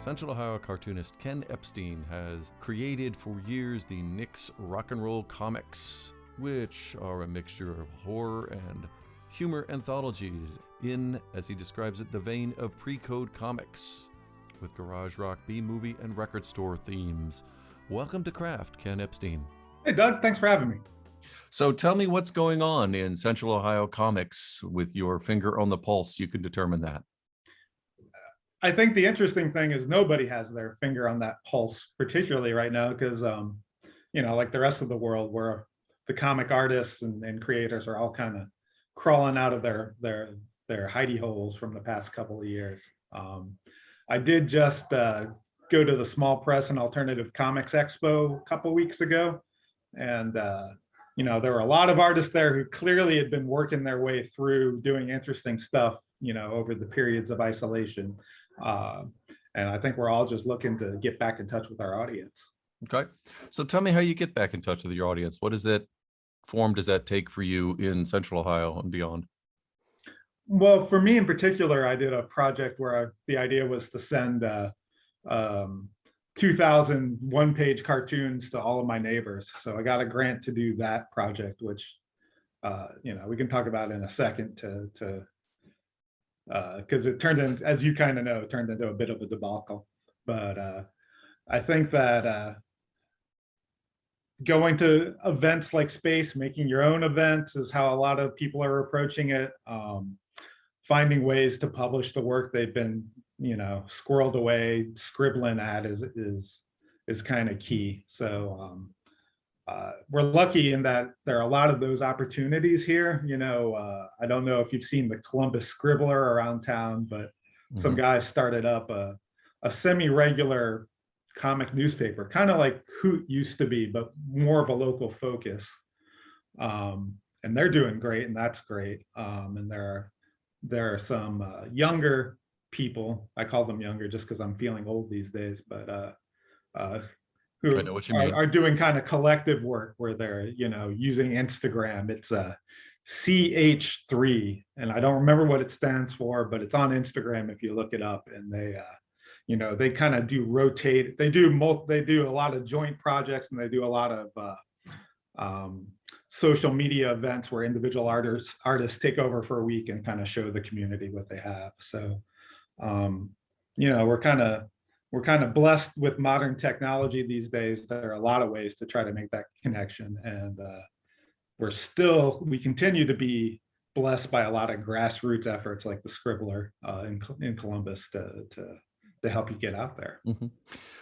Central Ohio cartoonist Ken Eppstein has created for years the Nix Rock and Roll Comics, which are a mixture of horror and humor anthologies in, as he describes it, the vein of pre-code comics, with garage rock, B-movie, and record store themes. Welcome to Craft, Ken Eppstein. Hey, Doug, thanks for having me. So tell me what's going on in Central Ohio comics. With your finger on the pulse, you can determine that. I think the interesting thing is nobody has their finger on that pulse, particularly right now, because, like the rest of the world, where the comic artists and creators are all kind of crawling out of their hidey holes from the past couple of years. I did just go to the Small Press and Alternative Comics Expo a couple weeks ago, and there were a lot of artists there who clearly had been working their way through doing interesting stuff, over the periods of isolation. And I think we're all just looking to get back in touch with our audience. Okay. So tell me how you get back in touch with your audience. What form does that take for you in Central Ohio and beyond? Well, for me in particular, I did a project where the idea was to send 2,000 one-page cartoons to all of my neighbors. So I got a grant to do that project, which, we can talk about in a second because it turned in, as you kind of know, it turned into a bit of a debacle. But I think that going to events like Space, making your own events is how a lot of people are approaching it. Finding ways to publish the work they've been, squirreled away, scribbling at is kind of key. So we're lucky in that there are a lot of those opportunities here. I don't know if you've seen the Columbus Scribbler around town, but some guys started up a semi-regular comic newspaper, kind of like Hoot used to be, but more of a local focus. And they're doing great, and that's great. And there are some younger people, I call them younger just because I'm feeling old these days, but who I know what you mean. Are doing kind of collective work where they're, using Instagram. It's CH3, and I don't remember what it stands for, but it's on Instagram if you look it up. And they kind of do rotate. They do a lot of joint projects, and they do a lot of social media events where individual artists take over for a week and kind of show the community what they have. So, we're kind of blessed with modern technology these days. There are a lot of ways to try to make that connection, and we continue to be blessed by a lot of grassroots efforts like the Scribbler in Columbus to help you get out there.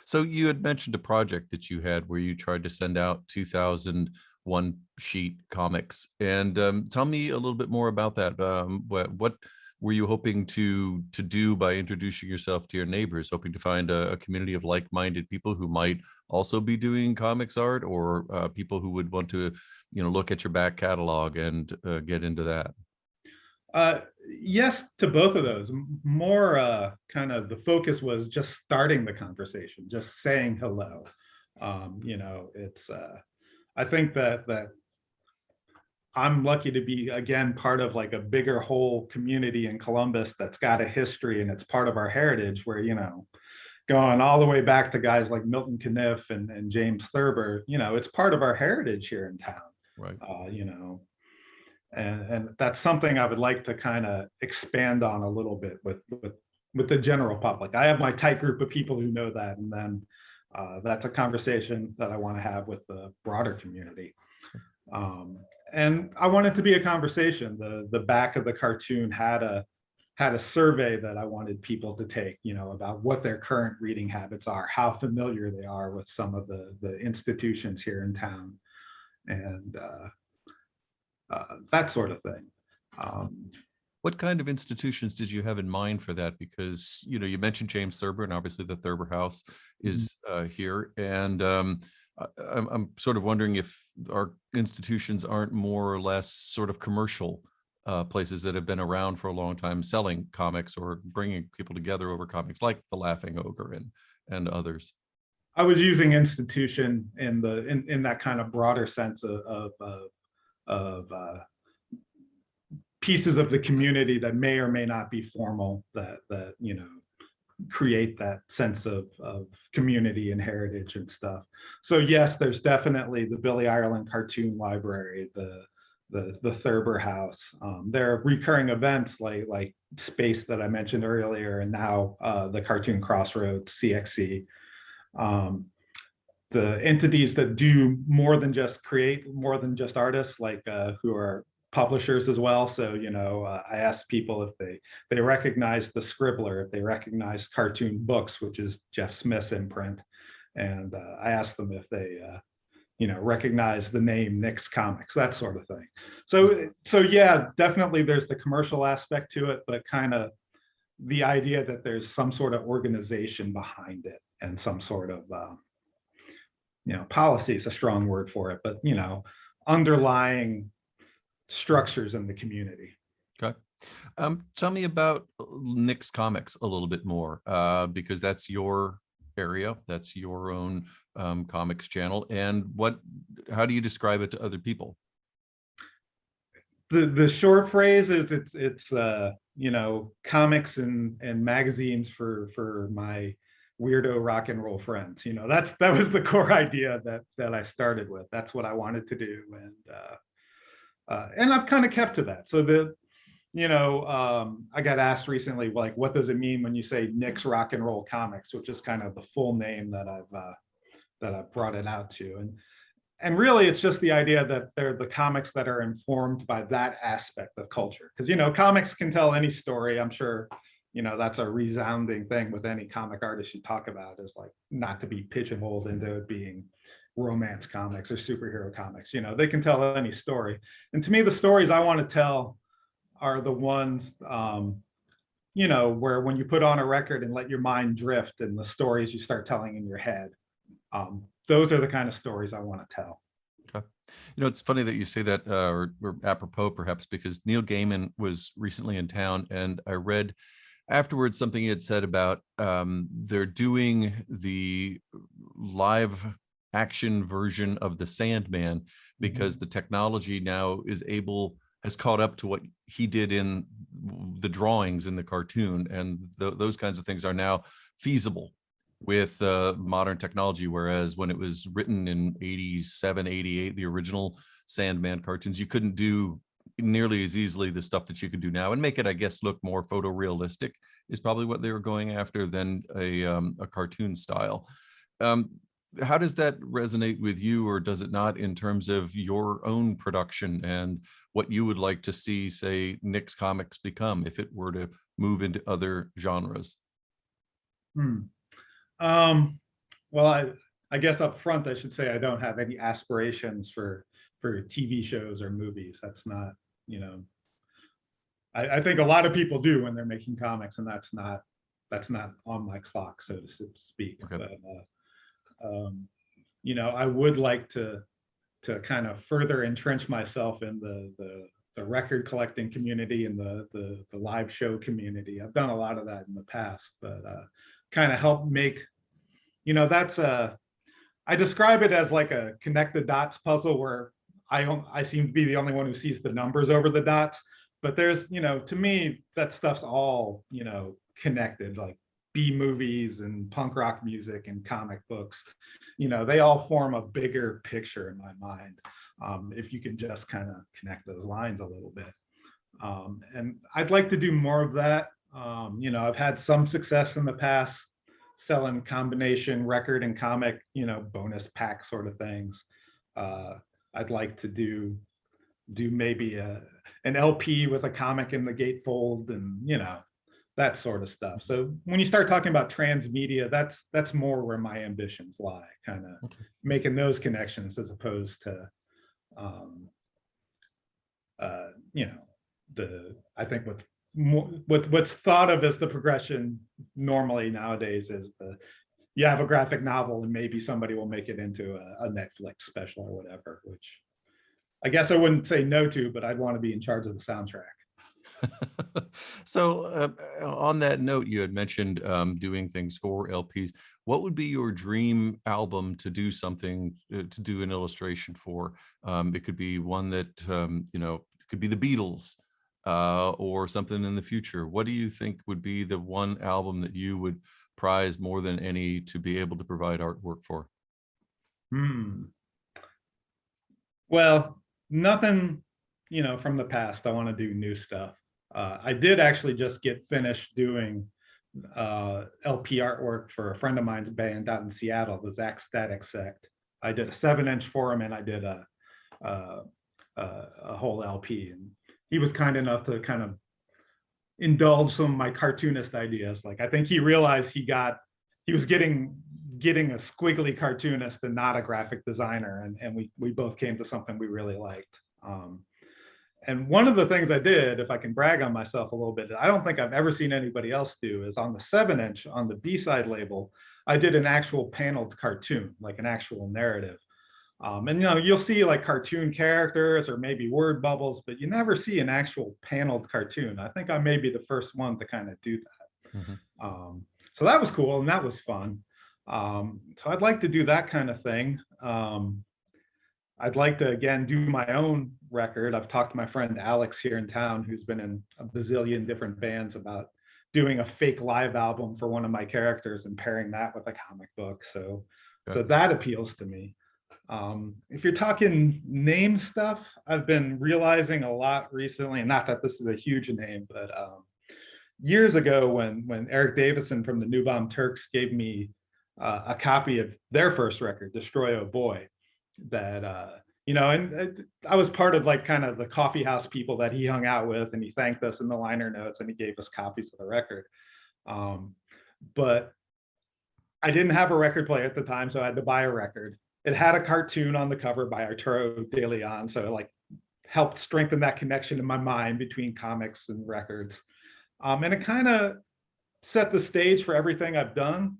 So you had mentioned a project that you had where you tried to send out 2,000 one-sheet comics, and tell me a little bit more about that. What were you hoping to do by introducing yourself to your neighbors, hoping to find a community of like-minded people who might also be doing comics art, or people who would want to, look at your back catalog and get into that? Yes to both of those. More kind of the focus was just starting the conversation, just saying hello. It's I think that I'm lucky to be, again, part of like a bigger whole community in Columbus that's got a history, and it's part of our heritage where, going all the way back to guys like Milton Caniff and James Thurber, it's part of our heritage here in town. Right. And that's something I would like to kind of expand on a little bit with the general public. I have my tight group of people who know that, and then that's a conversation that I want to have with the broader community. And I want it to be a conversation. The back of the cartoon had a survey that I wanted people to take, about what their current reading habits are, how familiar they are with some of the institutions here in town, and that sort of thing. What kind of institutions did you have in mind for that? Because, you mentioned James Thurber, and obviously the Thurber House is here. And I'm sort of wondering if our institutions aren't more or less sort of commercial places that have been around for a long time, selling comics or bringing people together over comics, like the Laughing Ogre and others. I was using institution in that kind of broader sense of pieces of the community that may or may not be formal, that create that sense of community and heritage and stuff. So yes, there's definitely the Billy Ireland Cartoon Library, the Thurber House. There are recurring events like Space that I mentioned earlier, and now the Cartoon Crossroads, CXC. The entities that do more than just create, more than just artists, like who are publishers as well. So, I asked people if they recognize the Scribbler, if they recognize Cartoon Books, which is Jeff Smith's imprint. And I asked them if they, recognize the name Nix Comics, that sort of thing. So yeah, definitely there's the commercial aspect to it, but kind of the idea that there's some sort of organization behind it and some sort of, policy is a strong word for it, but, underlying structures in the community. Okay. Tell me about Nix Comics a little bit more, because that's your area, that's your own comics channel. And how do you describe it to other people? The short phrase is it's comics and magazines for my weirdo rock and roll friends. That was the core idea that I started with. That's what I wanted to do, and I've kind of kept to that. So I got asked recently, like, what does it mean when you say Nix Rock and Roll Comics, which is kind of the full name that I've brought it out to, and really it's just the idea that they're the comics that are informed by that aspect of culture, because comics can tell any story. I'm sure that's a resounding thing with any comic artist you talk about, is like not to be pigeonholed into it being romance comics or superhero comics. They can tell any story. And to me, the stories I want to tell are the ones, where when you put on a record and let your mind drift and the stories you start telling in your head, those are the kind of stories I want to tell. Okay. It's funny that you say that, or apropos perhaps, because Neil Gaiman was recently in town, and I read afterwards something he had said about they're doing the live action version of the Sandman because the technology now has caught up to what he did in the drawings in the cartoon, and those kinds of things are now feasible with modern technology, whereas when it was written in 87, 88, the original Sandman cartoons, you couldn't do nearly as easily the stuff that you can do now and make it, I guess, look more photorealistic is probably what they were going after than a cartoon style. How does that resonate with you, or does it not, in terms of your own production and what you would like to see, say, Nix Comics become if it were to move into other genres? Well, I guess up front I should say I don't have any aspirations for TV shows or movies. That's not, I think a lot of people do when they're making comics, and that's not on my clock, so to speak. Okay. But I would like to kind of further entrench myself in the record collecting community and the live show community. I've done a lot of that in the past, but kind of help make, that's I describe it as like a connect the dots puzzle, where I seem to be the only one who sees the numbers over the dots. But there's, to me, that stuff's all, connected, like B movies and punk rock music and comic books. They all form a bigger picture in my mind, if you can just kind of connect those lines a little bit. And I'd like to do more of that. I've had some success in the past selling combination record and comic, bonus pack sort of things. I'd like to do maybe an LP with a comic in the gatefold, and that sort of stuff. So when you start talking about transmedia, that's more where my ambitions lie, kind of making those connections, as opposed to I think what's thought of as the progression normally nowadays is you have a graphic novel and maybe somebody will make it into a Netflix special or whatever, which I guess I wouldn't say no to, but I'd want to be in charge of the soundtrack. So on that note, you had mentioned doing things for LPs. What would be your dream album to do something, to do an illustration for? It could be one that, it could be the Beatles, or something in the future, what do you think would be the one album that you would prize more than any to be able to provide artwork for? Hmm. Well, nothing, from the past. I want to do new stuff. I did actually just get finished doing LP artwork for a friend of mine's band out in Seattle, the Zach Static Sect. I did a 7-inch for him, and I did a, a whole LP. And he was kind enough to kind of indulge some of my cartoonist ideas. Like, I think he realized he was getting a squiggly cartoonist and not a graphic designer, and we both came to something we really liked. And one of the things I did, if I can brag on myself a little bit, I don't think I've ever seen anybody else do, is on the 7-inch on the B-side label, I did an actual paneled cartoon, like an actual narrative. And you'll see like cartoon characters or maybe word bubbles, but you never see an actual paneled cartoon. I think I may be the first one to kind of do that. So that was cool and that was fun. So I'd like to do that kind of thing. I'd like to, again, do my own record. I've talked to my friend Alex here in town, who's been in a bazillion different bands, about doing a fake live album for one of my characters and pairing that with a comic book. So that appeals to me. If you're talking name stuff, I've been realizing a lot recently, and not that this is a huge name, but years ago when Eric Davison from the New Bomb Turks gave me a copy of their first record, Destroy Oh Boy, that and I was part of like kind of the coffee house people that he hung out with, and he thanked us in the liner notes and he gave us copies of the record. But I didn't have a record player at the time, so I had to buy a record. It had a cartoon on the cover by Arturo De Leon, so it like helped strengthen that connection in my mind between comics and records. And it kind of set the stage for everything I've done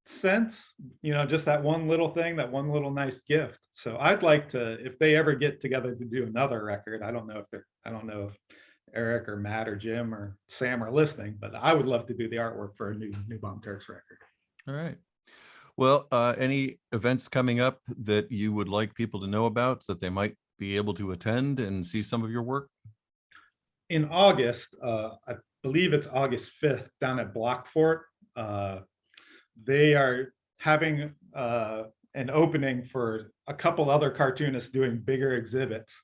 since, just that one little thing, that one little nice gift. So I'd like to, if they ever get together to do another record, I don't know if Eric or Matt or Jim or Sam are listening, but I would love to do the artwork for a new Bomb Turks record. All right. Well, any events coming up that you would like people to know about so that they might be able to attend and see some of your work? In August, I believe it's August 5th, down at Blockfort. They are having an opening for a couple other cartoonists doing bigger exhibits.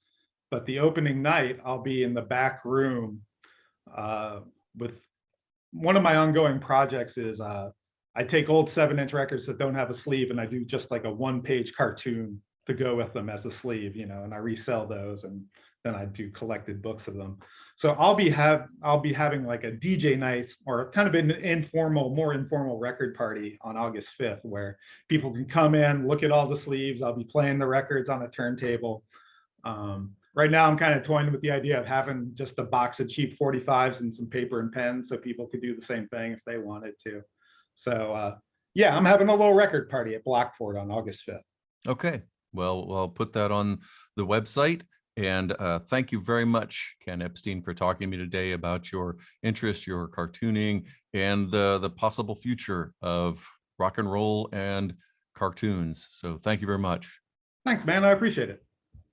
But the opening night, I'll be in the back room with one of my ongoing projects is I take old 7-inch records that don't have a sleeve, and I do just like a 1-page cartoon to go with them as a sleeve, and I resell those, and then I do collected books of them. So I'll be having like a DJ night, or kind of an more informal record party on August 5th, where people can come in, look at all the sleeves. I'll be playing the records on a turntable. Right now, I'm kind of toying with the idea of having just a box of cheap 45s and some paper and pens, so people could do the same thing if they wanted to. So yeah, I'm having a little record party at Blockfort on August 5th. Okay, well, I'll put that on the website. And thank you very much, Ken Eppstein, for talking to me today about your interest, your cartooning, and the possible future of rock and roll and cartoons. So thank you very much. Thanks, man. I appreciate it.